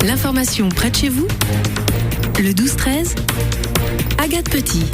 L'information près de chez vous, le 12-13, Agathe Petit.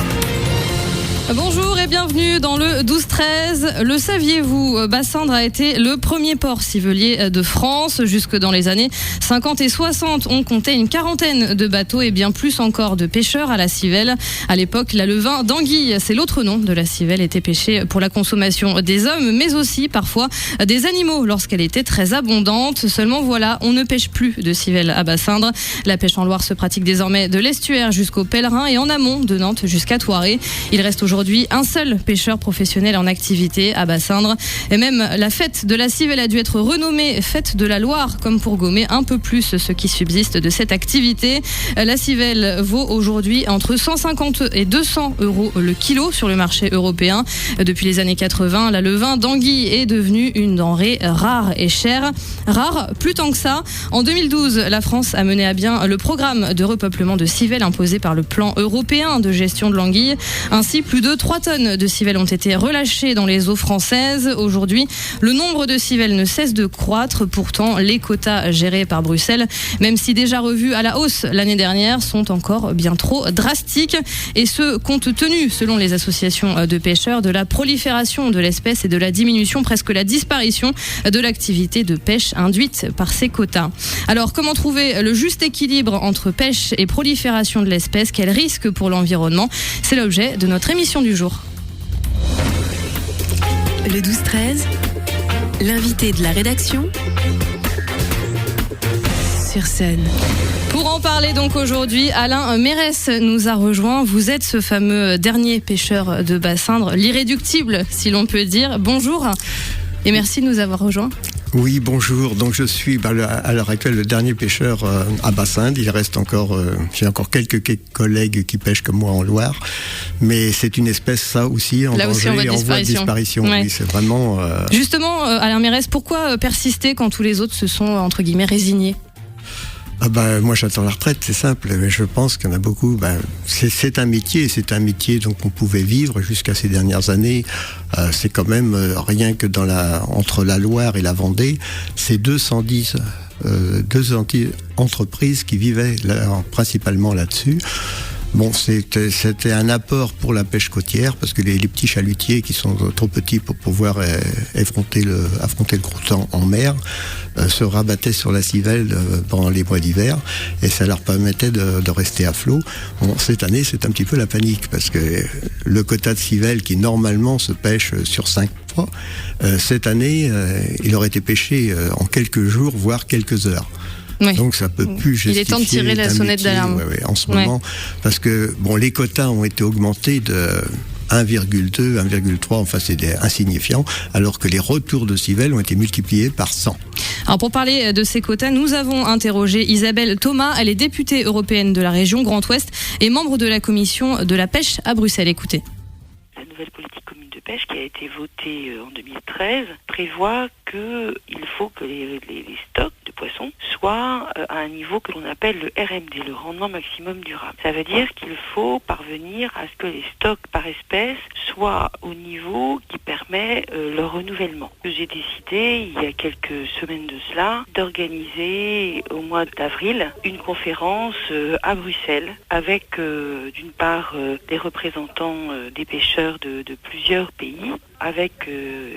Bonjour et bienvenue dans le 12-13. Le saviez-vous, Bassindre a été le premier port civelier de France. Jusque dans les années 50 et 60, on comptait une quarantaine de bateaux et bien plus encore de pêcheurs à la civelle. À l'époque, la levain d'anguille, c'est l'autre nom de la civelle, était pêchée pour la consommation des hommes, mais aussi parfois des animaux lorsqu'elle était très abondante. Seulement voilà, on ne pêche plus de civelle à Bassindre. La pêche en Loire se pratique désormais de l'estuaire jusqu'au Pèlerin et en amont de Nantes jusqu'à Thoiré. Il reste aujourd'hui un seul pêcheur professionnel en activité à Bassindre. Et même la fête de la civelle a dû être renommée fête de la Loire, comme pour gommer un peu plus ce qui subsiste de cette activité. La civelle vaut aujourd'hui entre 150 et 200 euros le kilo sur le marché européen. Depuis les années 80, la levain d'anguille est devenue une denrée rare et chère. Rare, plus tant que ça. En 2012, la France a mené à bien le programme de repeuplement de civelles imposé par le plan européen de gestion de l'anguille. Ainsi, plus de 3 tonnes de civelles ont été relâchées dans les eaux françaises. Aujourd'hui, le nombre de civelles ne cesse de croître. Pourtant, les quotas gérés par Bruxelles, même si déjà revus à la hausse l'année dernière, sont encore bien trop drastiques. Et ce, compte tenu, selon les associations de pêcheurs, de la prolifération de l'espèce et de la diminution, presque la disparition de l'activité de pêche induite par ces quotas. Alors, comment trouver le juste équilibre entre pêche et prolifération de l'espèce? Quel risque pour l'environnement? C'est l'objet de notre émission du jour. Le 12-13, l'invité de la rédaction sur scène. Pour en parler donc aujourd'hui, Alain Mérès nous a rejoint. Vous êtes ce fameux dernier pêcheur de Bassindre, l'irréductible si l'on peut dire. Bonjour et merci de nous avoir rejoints. Oui, bonjour. Donc je suis à l'heure actuelle le dernier pêcheur à Bassindre. Il reste encore, j'ai encore quelques collègues qui pêchent comme moi en Loire, mais c'est une espèce ça aussi en danger et en voie de disparition. Ouais. Oui, c'est vraiment. Justement, Alain Mérès, pourquoi persister quand tous les autres se sont entre guillemets résignés? Moi j'attends la retraite, c'est simple, mais je pense qu'il y en a beaucoup. C'est un métier dont on pouvait vivre jusqu'à ces dernières années. C'est quand même rien que entre la Loire et la Vendée, c'est 210 entreprises qui vivaient principalement là-dessus. Bon, c'était un apport pour la pêche côtière parce que les petits chalutiers qui sont trop petits pour pouvoir affronter le gros temps en mer se rabattaient sur la civelle pendant les mois d'hiver et ça leur permettait de rester à flot. Bon, cette année, c'est un petit peu la panique parce que le quota de civelle qui normalement se pêche sur 5 mois, cette année, il aurait été pêché en quelques jours, voire quelques heures. Oui. Donc ça peut plus justifier. Il est temps de tirer la sonnette d'alarme. En ce moment, parce que les quotas ont été augmentés de 1,2, 1,3, enfin c'est insignifiant, alors que les retours de civelles ont été multipliés par 100. Alors pour parler de ces quotas, nous avons interrogé Isabelle Thomas, elle est députée européenne de la région Grand Ouest et membre de la commission de la pêche à Bruxelles. Écoutez. La nouvelle politique commune de pêche qui a été votée en 2013 prévoit qu'il faut que les stocks de poissons soient à un niveau que l'on appelle le RMD, le rendement maximum durable. Ça veut dire qu'il faut parvenir à ce que les stocks par espèce soient au niveau qui permet leur renouvellement. J'ai décidé, il y a quelques semaines de cela, d'organiser au mois d'avril une conférence à Bruxelles avec d'une part des représentants des pêcheurs de plusieurs pays, avec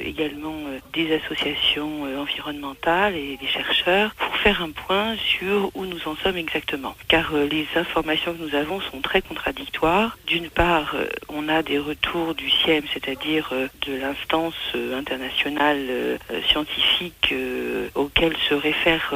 également des associations environnementales et des chercheurs pour faire un point sur où nous en sommes exactement. Car les informations que nous avons sont très contradictoires. D'une part, on a des retours du CIEM, c'est-à-dire de l'instance internationale scientifique auquel se réfère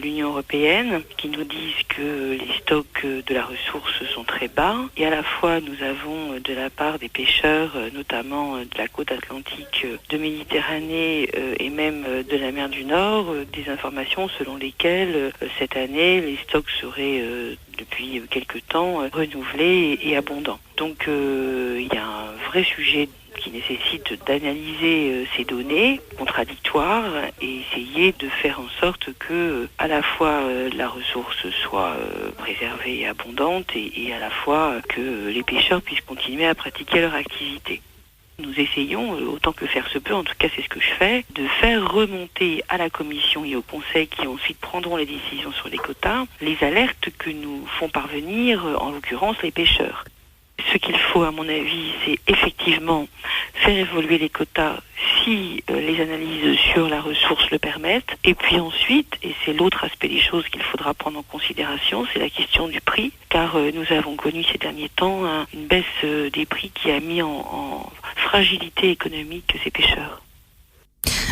l'Union européenne, qui nous disent que les stocks de la ressource sont très bas. Et à la fois, nous avons de la part des pêcheurs, notamment de la côte atlantique de Méditerranée et même de la mer du Nord, des informations selon lesquelles cette année les stocks seraient depuis quelque temps renouvelés et abondants. Donc il y a un vrai sujet qui nécessite d'analyser ces données contradictoires et essayer de faire en sorte que à la fois la ressource soit préservée et abondante et à la fois que les pêcheurs puissent continuer à pratiquer leur activité. nous essayons, autant que faire se peut, en tout cas c'est ce que je fais, de faire remonter à la Commission et au Conseil qui ensuite prendront les décisions sur les quotas, les alertes que nous font parvenir, en l'occurrence les pêcheurs. Ce qu'il faut, à mon avis, c'est effectivement faire évoluer les quotas si les analyses sur la ressource le permettent. Et puis ensuite, et c'est l'autre aspect des choses qu'il faudra prendre en considération, c'est la question du prix. Car nous avons connu ces derniers temps une baisse des prix qui a mis en fragilité économique ces pêcheurs.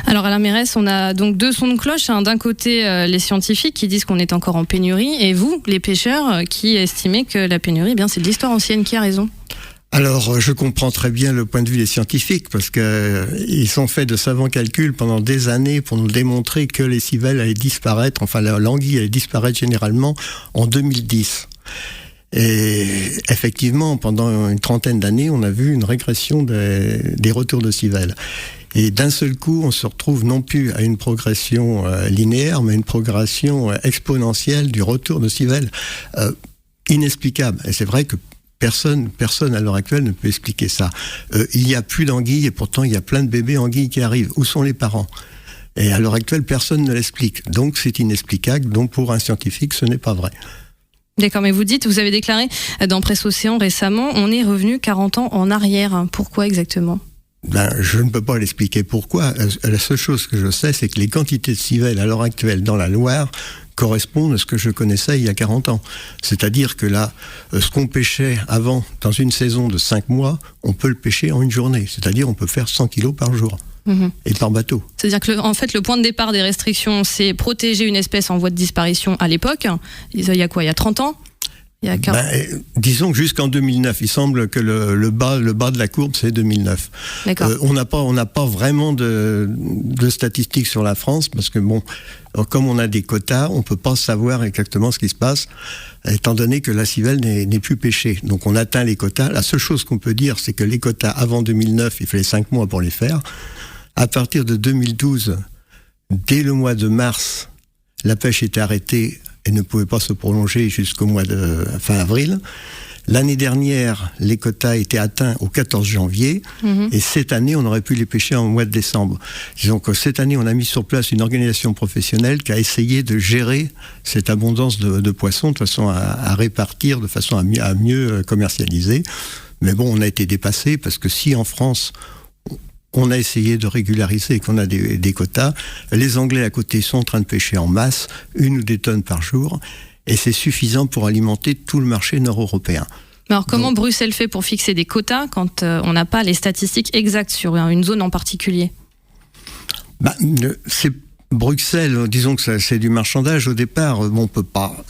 Alors à la mairesse, on a donc deux sons de cloche. D'un côté, les scientifiques qui disent qu'on est encore en pénurie, et vous, les pêcheurs, qui estimez que la pénurie, c'est de l'histoire ancienne. Qui a raison ? Alors, je comprends très bien le point de vue des scientifiques, parce qu'ils ont fait de savants calculs pendant des années pour nous démontrer que les civelles allaient disparaître, enfin l'anguille allait disparaître généralement en 2010. Et effectivement, pendant une trentaine d'années, on a vu une régression des retours de civelles. Et d'un seul coup, on se retrouve non plus à une progression linéaire, mais une progression exponentielle du retour de civelles inexplicable. Et c'est vrai que personne à l'heure actuelle ne peut expliquer ça. Il n'y a plus d'anguilles et pourtant il y a plein de bébés anguilles qui arrivent. Où sont les parents ? Et à l'heure actuelle, personne ne l'explique. Donc c'est inexplicable. Donc pour un scientifique, ce n'est pas vrai. D'accord, mais vous avez déclaré dans Presse Océan récemment, on est revenu 40 ans en arrière. Pourquoi exactement ? Je ne peux pas l'expliquer pourquoi. La seule chose que je sais, c'est que les quantités de civelles à l'heure actuelle dans la Loire correspondent à ce que je connaissais il y a 40 ans. C'est-à-dire que là, ce qu'on pêchait avant, dans une saison de 5 mois, on peut le pêcher en une journée. C'est-à-dire on peut faire 100 kilos par jour. Et par bateau. C'est-à-dire que en fait, le point de départ des restrictions, c'est protéger une espèce en voie de disparition à l'époque. Il y a quoi ? Il y a 30 ans ? Disons que jusqu'en 2009, il semble que le bas de la courbe, c'est 2009. D'accord. On n'a pas vraiment de statistiques sur la France, parce que comme on a des quotas, on peut pas savoir exactement ce qui se passe, étant donné que la civelle n'est plus pêchée. Donc on atteint les quotas. La seule chose qu'on peut dire, c'est que les quotas avant 2009, il fallait 5 mois pour les faire. À partir de 2012, dès le mois de mars, la pêche était arrêtée et ne pouvait pas se prolonger jusqu'au mois de fin avril. L'année dernière, les quotas étaient atteints au 14 janvier, et cette année, on aurait pu les pêcher en mois de décembre. Disons que cette année, on a mis sur place une organisation professionnelle qui a essayé de gérer cette abondance de poissons de façon à répartir, de façon à mieux commercialiser. Mais on a été dépassé, parce que si en France, on a essayé de régulariser et qu'on a des quotas, les Anglais à côté sont en train de pêcher en masse, 1 ou 2 tonnes par jour, et c'est suffisant pour alimenter tout le marché nord-européen. Alors comment Bruxelles fait pour fixer des quotas quand on n'a pas les statistiques exactes sur une zone en particulier ? C'est Bruxelles, disons que c'est du marchandage au départ. On peut pas.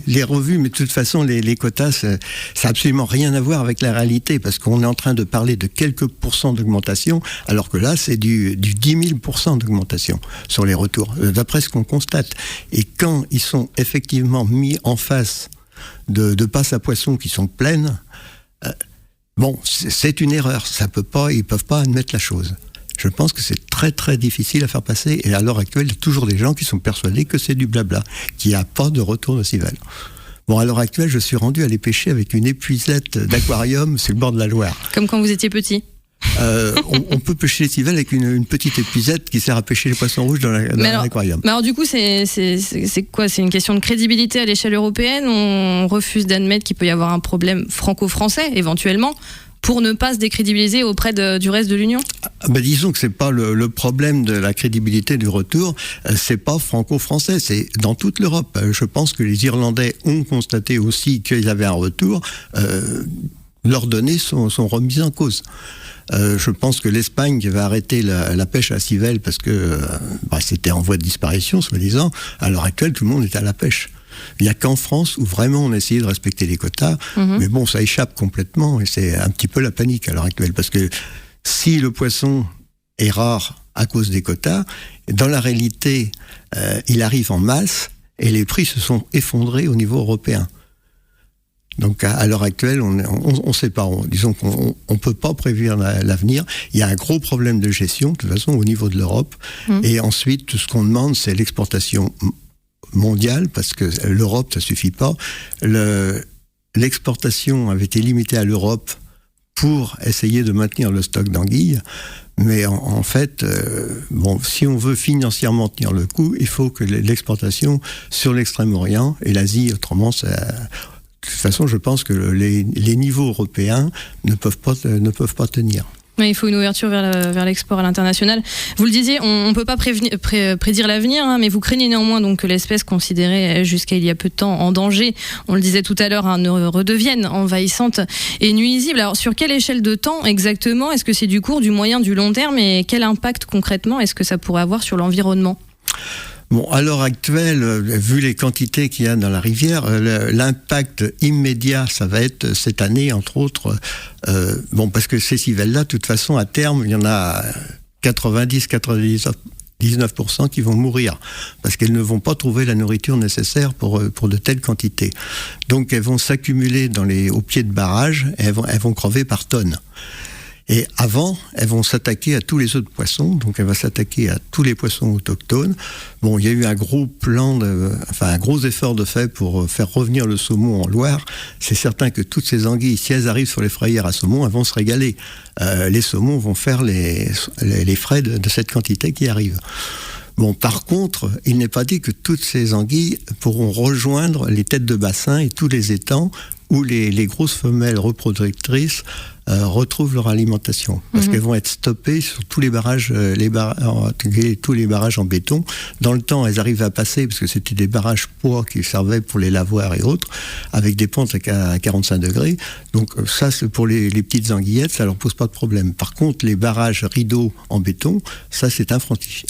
Les revues, mais de toute façon, les quotas, ça n'a absolument rien à voir avec la réalité, parce qu'on est en train de parler de quelques pourcents d'augmentation, alors que là, c'est du 10 000% d'augmentation sur les retours, d'après ce qu'on constate. Et quand ils sont effectivement mis en face de passes à poissons qui sont pleines, c'est une erreur. Ils peuvent pas admettre la chose. Je pense que c'est très très difficile à faire passer, et à l'heure actuelle, il y a toujours des gens qui sont persuadés que c'est du blabla, qu'il n'y a pas de retour de civelles. À l'heure actuelle, je suis rendu à les pêcher avec une épuisette d'aquarium sur le bord de la Loire. Comme quand vous étiez petit. On peut pêcher les civelles avec une petite épuisette qui sert à pêcher les poissons rouges dans l'aquarium. Mais alors du coup, c'est quoi ? C'est une question de crédibilité à l'échelle européenne ? On refuse d'admettre qu'il peut y avoir un problème franco-français, éventuellement, pour ne pas se décrédibiliser auprès du reste de l'Union ? Disons que c'est pas le problème de la crédibilité du retour, c'est pas franco-français, c'est dans toute l'Europe. Je pense que les Irlandais ont constaté aussi qu'ils avaient un retour. Leurs données sont remises en cause. Je pense que l'Espagne va arrêter la pêche à civelle parce que c'était en voie de disparition, soi-disant. À l'heure actuelle, tout le monde est à la pêche. Il n'y a qu'en France où vraiment on a essayé de respecter les quotas, mais ça échappe complètement, et c'est un petit peu la panique à l'heure actuelle, parce que si le poisson est rare à cause des quotas, dans la réalité, il arrive en masse, et les prix se sont effondrés au niveau européen. Donc à l'heure actuelle, on sait pas. Disons qu'on peut pas prévoir l'avenir. Il y a un gros problème de gestion, de toute façon, au niveau de l'Europe. Et ensuite, tout ce qu'on demande, c'est l'exportation mondiale, parce que l'Europe, ça suffit pas. L'exportation avait été limitée à l'Europe pour essayer de maintenir le stock d'anguilles. Mais en fait, si on veut financièrement tenir le coup, il faut que l'exportation sur l'Extrême-Orient et l'Asie, autrement, ça... De toute façon, je pense que les niveaux européens ne peuvent pas tenir. Mais il faut une ouverture vers l'export à l'international. Vous le disiez, on ne peut pas prédire l'avenir, mais vous craignez néanmoins donc que l'espèce considérée jusqu'à il y a peu de temps en danger, on le disait tout à l'heure, ne redevienne envahissante et nuisible. Alors sur quelle échelle de temps exactement ? Est-ce que c'est du court, du moyen, du long terme ? Et quel impact concrètement est-ce que ça pourrait avoir sur l'environnement ? Bon, à l'heure actuelle, vu les quantités qu'il y a dans la rivière, l'impact immédiat, ça va être cette année, entre autres, parce que ces civelles-là, de toute façon, à terme, il y en a 90-99% qui vont mourir, parce qu'elles ne vont pas trouver la nourriture nécessaire pour de telles quantités. Donc, elles vont s'accumuler au pied de barrage, et elles vont crever par tonnes. Et avant, elles vont s'attaquer à tous les autres poissons, donc elles vont s'attaquer à tous les poissons autochtones. Bon, il y a eu un gros effort de fait pour faire revenir le saumon en Loire. C'est certain que toutes ces anguilles, si elles arrivent sur les frayères à saumon, elles vont se régaler. Les saumons vont faire les frais de cette quantité qui arrive. Bon, par contre, il n'est pas dit que toutes ces anguilles pourront rejoindre les têtes de bassin et tous les étangs où les grosses femelles reproductrices retrouvent leur alimentation. Parce qu'elles vont être stoppées sur tous les barrages, tous les barrages en béton. Dans le temps, elles arrivaient à passer, parce que c'était des barrages poids qui servaient pour les lavoirs et autres, avec des pentes à 45 degrés. Donc ça, c'est pour les petites anguillettes, ça leur pose pas de problème. Par contre, les barrages rideaux en béton, ça c'est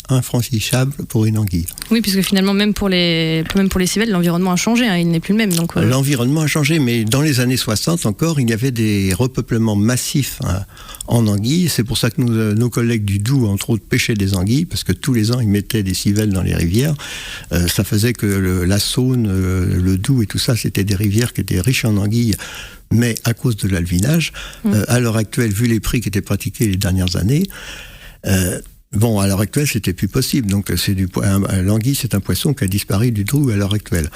infranchissable pour une anguille. Oui, puisque finalement, même pour les civelles, l'environnement a changé, il n'est plus le même. Donc, L'environnement a changé, mais dans les années 60 encore, il y avait des repeuplements massifs en anguilles. C'est pour ça que nos collègues du Doubs, entre autres, pêchaient des anguilles, parce que tous les ans, ils mettaient des civelles dans les rivières. Ça faisait que la Saône, le Doubs et tout ça, c'était des rivières qui étaient riches en anguilles, mais à cause de l'alvinage. À l'heure actuelle, vu les prix qui étaient pratiqués les dernières années, à l'heure actuelle, c'était plus possible. Donc, l'anguille, c'est un poisson qui a disparu du Doubs à l'heure actuelle.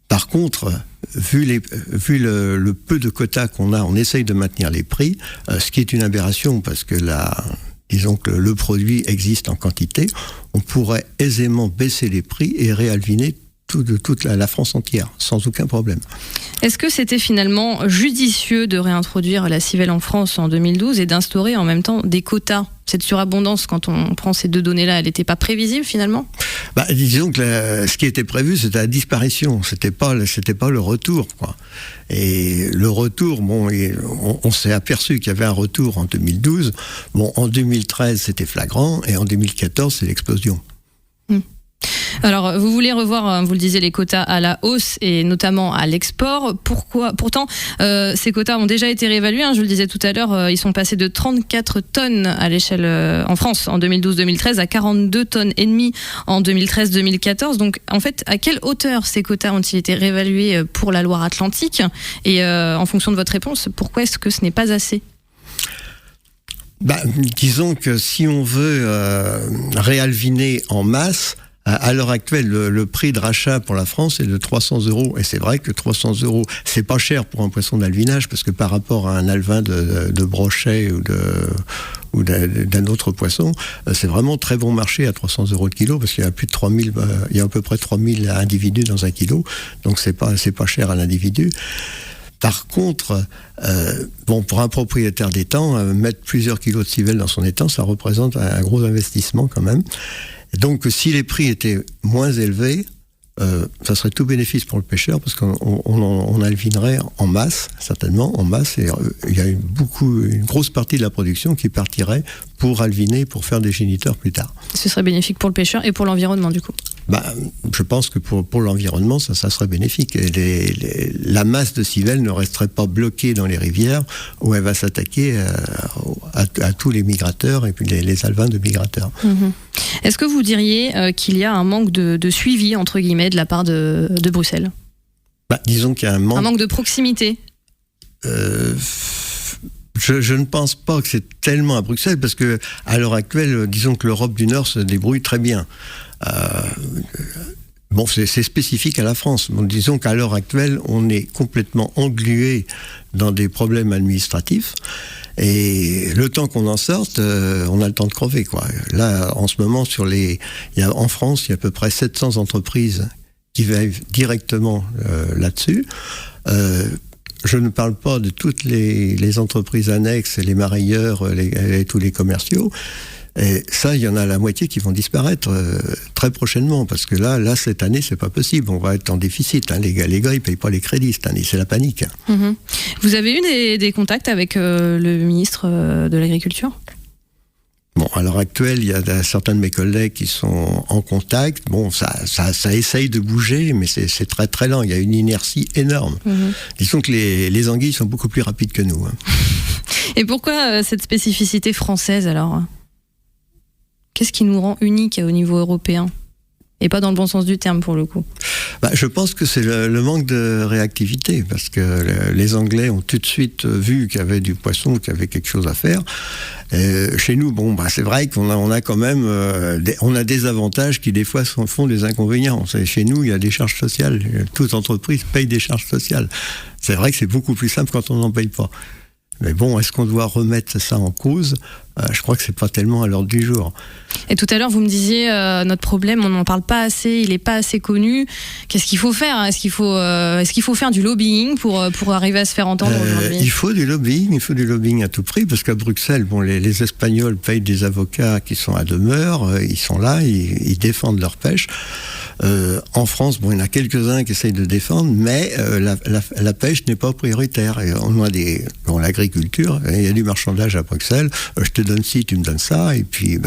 Par contre, vu le peu de quotas qu'on a, on essaye de maintenir les prix, ce qui est une aberration parce que disons que le produit existe en quantité, on pourrait aisément baisser les prix et réalviner toute la France entière, sans aucun problème. Est-ce que c'était finalement judicieux de réintroduire la civelle en France en 2012 et d'instaurer en même temps des quotas ? Cette surabondance, quand on prend ces deux données-là, elle n'était pas prévisible finalement ? Disons que ce qui était prévu, c'était la disparition, c'était pas le retour, quoi. Et le retour, on s'est aperçu qu'il y avait un retour en 2012. En 2013, c'était flagrant, et en 2014, c'est l'explosion. Alors, vous voulez revoir, vous le disiez, les quotas à la hausse et notamment à l'export. Pourquoi ? Pourtant, ces quotas ont déjà été réévalués. Je le disais tout à l'heure, ils sont passés de 34 tonnes à l'échelle en France en 2012-2013 à 42 tonnes et demie en 2013-2014. Donc, en fait, à quelle hauteur ces quotas ont-ils été réévalués pour la Loire-Atlantique ? Et en fonction de votre réponse, pourquoi est-ce que ce n'est pas assez ? Disons que si on veut réalviner en masse, à l'heure actuelle, le prix de rachat pour la France est de 300 €. Et c'est vrai que 300 €, c'est pas cher pour un poisson d'alvinage, parce que par rapport à un alvin de brochet ou d'un autre poisson, c'est vraiment très bon marché à 300 € le kilo, parce qu'il y a plus de 3000, il y a à peu près 3000 individus dans un kilo. Donc c'est pas cher à l'individu. Par contre, pour un propriétaire d'étang, mettre plusieurs kilos de civelle dans son étang, ça représente un gros investissement quand même. Donc, si les prix étaient moins élevés, ça serait tout bénéfice pour le pêcheur, parce qu'on alvinerait en masse, certainement en masse, et il y a une grosse partie de la production qui partirait pour alviner, pour faire des géniteurs plus tard. Ce serait bénéfique pour le pêcheur et pour l'environnement, du coup ? Je pense que pour l'environnement, ça serait bénéfique. Et la masse de civelle ne resterait pas bloquée dans les rivières, où elle va s'attaquer à tous les migrateurs et puis les alvins de migrateurs. Est-ce que vous diriez qu'il y a un manque de suivi, entre guillemets, de la part de Bruxelles ? Disons qu'il y a un manque de proximité. Je ne pense pas que c'est tellement à Bruxelles, parce que à l'heure actuelle, disons que l'Europe du Nord se débrouille très bien. C'est spécifique à la France. Disons qu'à l'heure actuelle, on est complètement englué dans des problèmes administratifs. Et le temps qu'on en sorte, on a le temps de crever, quoi. Là, en ce moment, en France, il y a à peu près 700 entreprises qui veillent directement là-dessus. Je ne parle pas de toutes les entreprises annexes, les marailleurs, et tous les commerciaux. Et ça, il y en a la moitié qui vont disparaître très prochainement, parce que là, cette année, c'est pas possible. On va être en déficit. Hein. Les gars, ils payent pas les crédits cette année. C'est la panique. Mmh. Vous avez eu des contacts avec le ministre de l'Agriculture ? Bon, à l'heure actuelle, il y a certains de mes collègues qui sont en contact. Bon, ça essaye de bouger, mais c'est très très lent. Il y a une inertie énorme. Disons que les anguilles sont beaucoup plus rapides que nous. Hein. Et pourquoi cette spécificité française alors ? Qu'est-ce qui nous rend uniques au niveau européen ? Et pas dans le bon sens du terme, pour le coup. Je pense que c'est le manque de réactivité, parce que les Anglais ont tout de suite vu qu'il y avait du poisson, qu'il y avait quelque chose à faire. Chez nous, c'est vrai qu'on a quand même on a des avantages qui, des fois, font des inconvénients. Chez nous, il y a des charges sociales. Toute entreprise paye des charges sociales. C'est vrai que c'est beaucoup plus simple quand on n'en paye pas. Mais bon, est-ce qu'on doit remettre ça en cause ? Je crois que c'est pas tellement à l'ordre du jour. Et tout à l'heure, vous me disiez, notre problème, on n'en parle pas assez, il n'est pas assez connu. Qu'est-ce qu'il faut faire ? Est-ce qu'il faut faire du lobbying pour arriver à se faire entendre aujourd'hui ? Il faut du lobbying à tout prix, parce qu'à Bruxelles, les Espagnols payent des avocats qui sont à demeure, ils sont là, ils défendent leur pêche. En France, il y en a quelques-uns qui essayent de défendre, mais la pêche n'est pas prioritaire. Et on a l'agriculture, il y a du marchandage à Bruxelles, je te donne ci, tu me donnes ça, et puis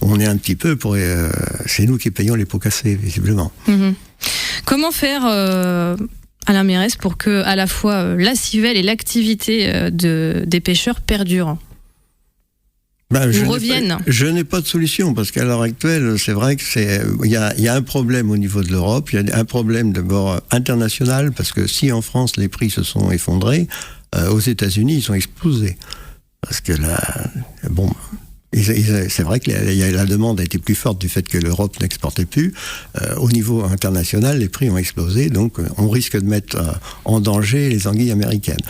on est un petit peu c'est nous qui payons les pots cassés, visiblement. Mmh. Comment faire, Alain Mérès, pour que à la fois la civelle et l'activité des pêcheurs perdurent ? Je n'ai pas de solution, parce qu'à l'heure actuelle, c'est vrai que il y a un problème au niveau de l'Europe, il y a un problème d'abord international, parce que si en France les prix se sont effondrés, aux États-Unis ils ont explosé. Parce que c'est vrai que la demande a été plus forte du fait que l'Europe n'exportait plus. Au niveau international, les prix ont explosé, donc on risque de mettre en danger les anguilles américaines.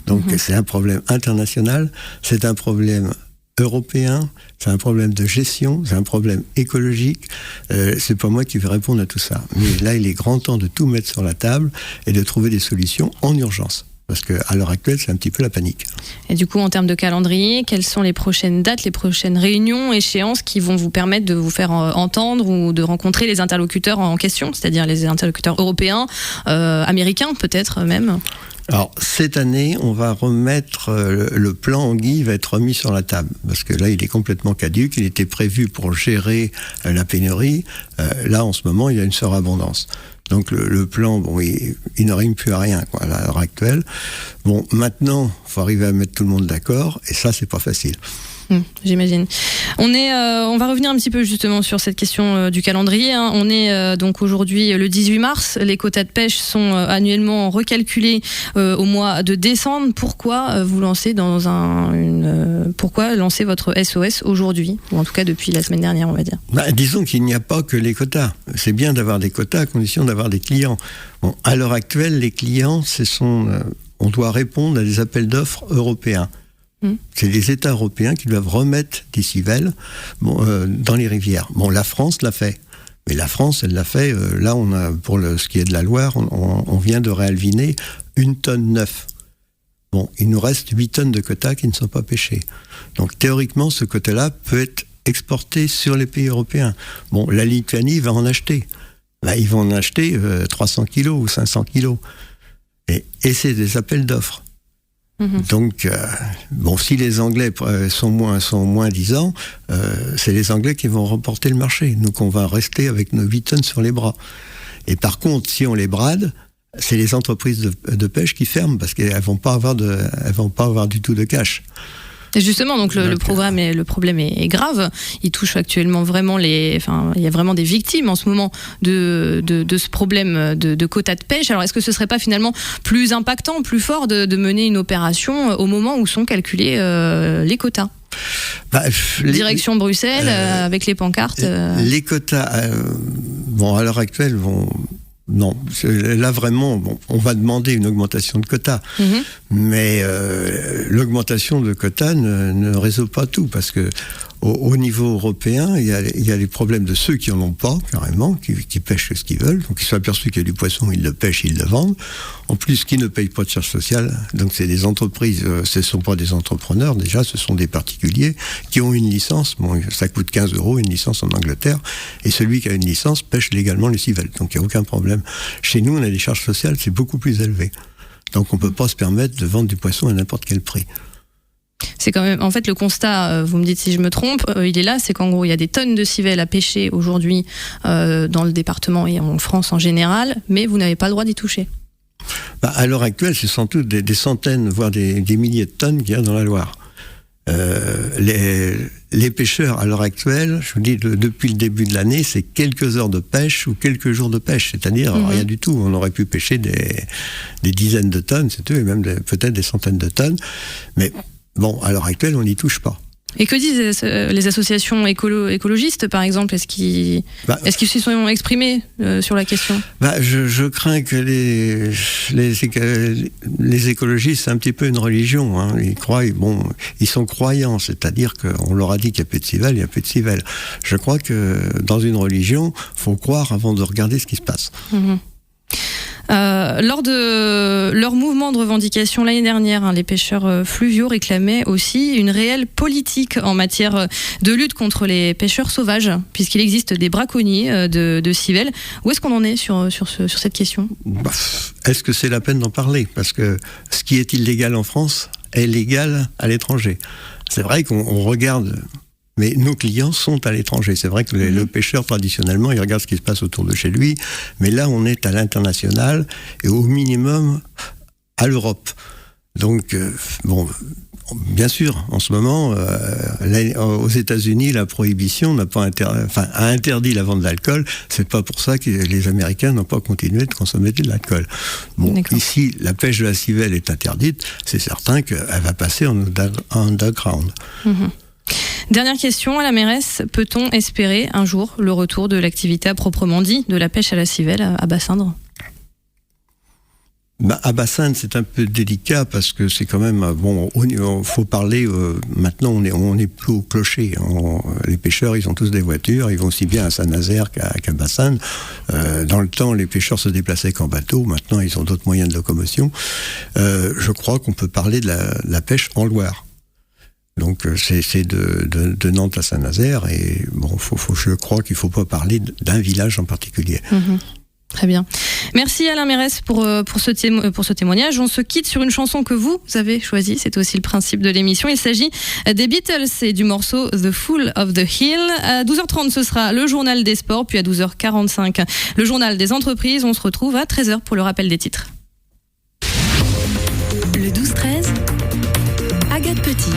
Donc c'est un problème international, c'est un problème européen, c'est un problème de gestion, c'est un problème écologique. C'est pas moi qui vais répondre à tout ça. Mais là, il est grand temps de tout mettre sur la table et de trouver des solutions en urgence. Parce qu'à l'heure actuelle, c'est un petit peu la panique. Et du coup, en termes de calendrier, quelles sont les prochaines dates, les prochaines réunions, échéances qui vont vous permettre de vous faire entendre ou de rencontrer les interlocuteurs en question, c'est-à-dire les interlocuteurs européens, américains peut-être même ? Alors, cette année, on va remettre le plan anguille va être remis sur la table, parce que là, il est complètement caduc. Il était prévu pour gérer la pénurie. Là, en ce moment, il y a une surabondance. Donc le plan, il ne rime plus à rien, quoi, à l'heure actuelle. Bon, maintenant, il faut arriver à mettre tout le monde d'accord, et ça, c'est pas facile. J'imagine. On va revenir un petit peu justement sur cette question du calendrier. Hein. On est donc aujourd'hui le 18 mars. Les quotas de pêche sont annuellement recalculés au mois de décembre. Pourquoi vous lancez pourquoi lancer votre SOS aujourd'hui, ou en tout cas depuis la semaine dernière, on va dire ? Disons qu'il n'y a pas que les quotas. C'est bien d'avoir des quotas à condition d'avoir des clients. Bon, à l'heure actuelle, les clients, on doit répondre à des appels d'offres européens. C'est les États européens qui doivent remettre des civelles dans les rivières. Bon, la France l'a fait. Mais la France, elle l'a fait. Là, pour ce qui est de la Loire, on vient de réalviner 1 tonne 9. Bon, il nous reste 8 tonnes de quotas qui ne sont pas pêchés. Donc, théoriquement, ce quota-là peut être exporté sur les pays européens. Bon, la Lituanie va en acheter. Ils vont en acheter 300 kilos ou 500 kilos. Et c'est des appels d'offres. Donc, si les Anglais sont moins disants, c'est les Anglais qui vont remporter le marché. Donc, on va rester avec nos 8 tonnes sur les bras. Et par contre, si on les brade, c'est les entreprises de pêche qui ferment, parce qu'elles vont pas avoir du tout de cash. Et justement, donc le problème est grave. Il touche actuellement vraiment il y a vraiment des victimes en ce moment de ce problème de quotas de pêche. Alors, est-ce que ce serait pas finalement plus impactant, plus fort de mener une opération au moment où sont calculés les quotas ? Direction Bruxelles, avec les pancartes. Les quotas, à l'heure actuelle, Non, là vraiment, bon, on va demander une augmentation de quotas, mais l'augmentation de quotas ne résout pas tout, parce que au niveau européen, il y a les problèmes de ceux qui en ont pas, carrément, qui pêchent ce qu'ils veulent, donc ils sont aperçus qu'il y a du poisson, ils le pêchent, ils le vendent. En plus, qui ne payent pas de charges sociales, donc c'est des entreprises, ce ne sont pas des entrepreneurs, déjà, ce sont des particuliers qui ont une licence, bon, ça coûte 15 € une licence en Angleterre, et celui qui a une licence pêche légalement les civelles, donc il n'y a aucun problème. Chez nous, on a des charges sociales, c'est beaucoup plus élevé. Donc on ne peut pas se permettre de vendre du poisson à n'importe quel prix. C'est quand même, en fait, le constat, vous me dites si je me trompe, il est là, c'est qu'en gros, il y a des tonnes de civelles à pêcher aujourd'hui dans le département et en France en général, mais vous n'avez pas le droit d'y toucher. À l'heure actuelle, c'est sans doute des centaines, voire des milliers de tonnes qu'il y a dans la Loire. Les pêcheurs, à l'heure actuelle, je vous dis, depuis le début de l'année, c'est quelques heures de pêche ou quelques jours de pêche, c'est-à-dire rien du tout. On aurait pu pêcher des dizaines de tonnes, c'est tout, et même peut-être des centaines de tonnes, mais bon, à l'heure actuelle, on n'y touche pas. Et que disent les associations écologistes, par exemple? Est-ce qu'ils se sont exprimés sur la question? Je crains que les écologistes, c'est un petit peu une religion. Hein. Ils sont croyants, c'est-à-dire qu'on leur a dit qu'il n'y a plus de civelles, il n'y a plus de civelles. Je crois que dans une religion, il faut croire avant de regarder ce qui se passe. Lors de leur mouvement de revendication l'année dernière, les pêcheurs fluviaux réclamaient aussi une réelle politique en matière de lutte contre les pêcheurs sauvages, puisqu'il existe des braconniers de civelles. Où est-ce qu'on en est sur cette question? Est-ce que c'est la peine d'en parler? Parce que ce qui est illégal en France est légal à l'étranger. C'est vrai qu'on regarde... Mais nos clients sont à l'étranger. C'est vrai que le pêcheur, traditionnellement, il regarde ce qui se passe autour de chez lui. Mais là, on est à l'international et au minimum à l'Europe. Donc, bien sûr, en ce moment, aux États-Unis, la prohibition a interdit la vente d'alcool. C'est pas pour ça que les Américains n'ont pas continué de consommer de l'alcool. Bon, ici, la pêche de la civelle est interdite. C'est certain qu'elle va passer en underground. Dernière question à la mairesse, peut-on espérer un jour le retour de l'activité à proprement dit de la pêche à la civelle à Bassindre? À Bassindre, c'est un peu délicat parce que c'est quand même faut parler. Maintenant, on n'est plus au clocher. Les pêcheurs, ils ont tous des voitures. Ils vont aussi bien à Saint-Nazaire qu'à Bassindre. Dans le temps, les pêcheurs se déplaçaient qu'en bateau. Maintenant, ils ont d'autres moyens de locomotion. Je crois qu'on peut parler de la pêche en Loire. Donc c'est de Nantes à Saint-Nazaire et je crois qu'il ne faut pas parler d'un village en particulier. Très bien. Merci Alain Mérès pour ce témoignage. On se quitte sur une chanson que vous avez choisie. C'est aussi le principe de l'émission. Il s'agit des Beatles et du morceau The Fool of the Hill. À 12h30, ce sera le journal des sports. Puis à 12h45, le journal des entreprises. On se retrouve à 13h pour le rappel des titres. Le 12-13, Agathe Petit.